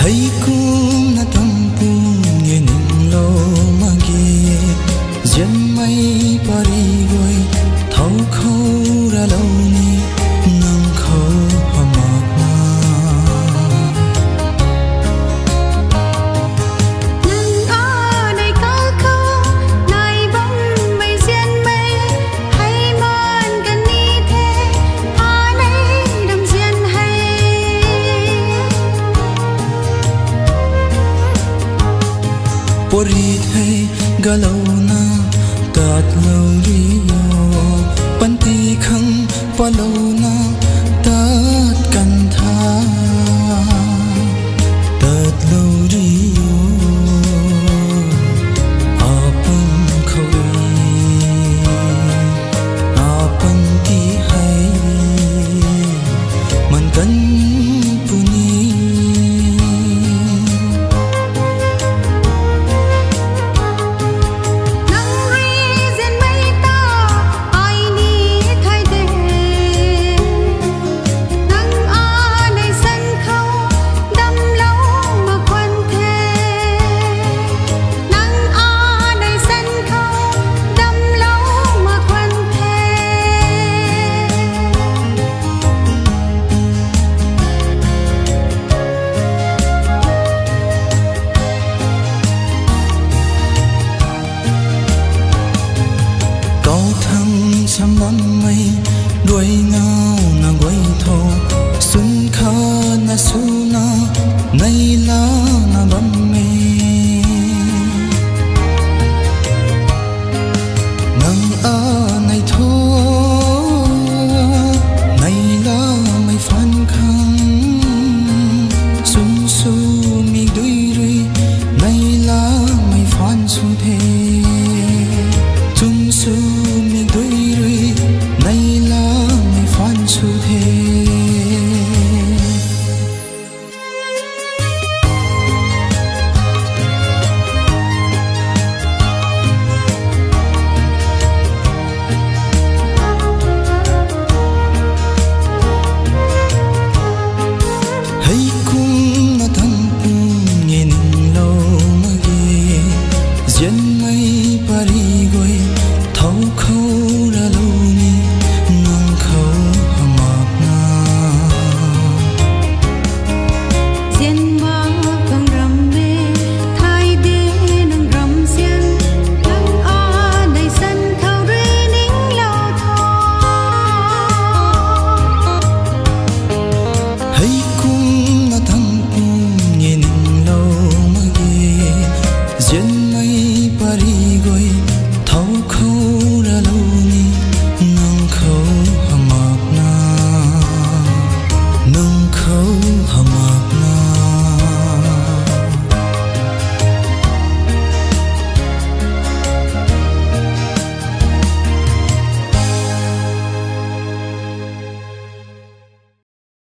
hay cũng na thầm pung nghe nín lâu mà ghê dân mây Paris gọi thâu khâu ra lâu ni nâng khâu hầm na nâng ở đây có khâu này bóng mây duyên mây hay mòn gần đi thế ở đây đầm duyên hay Paris hay galau na tat lâu rio panti khang palau na tat kan tha tat lâu rio apan khoi apan ti hai man kan puni sam lắm mây đuôi ngao na quay thô xuân kha na su na nay la na bấm mê nang a nay thô nay la mây phan khang xuân su mi đuôi rui nay la mây phan su thế xuân su mi đuôi nay là mây phan su thế hay cũng là thầm pung nghe nín lâu mà ghê dân mây Paris gọi thâu khâu ra lâu ni nâng khâu hầm na duyên hoa càng rầm mê thay đê nâng rầm xiên nâng ở đây sân khâu rơi nín lâu thọ hay cũng là thầm pung nghe nín lâu mà ghê dân mây Paris gọi thâu khâu ra lâu ni nâng khâu hầm na nâng khâu hầm na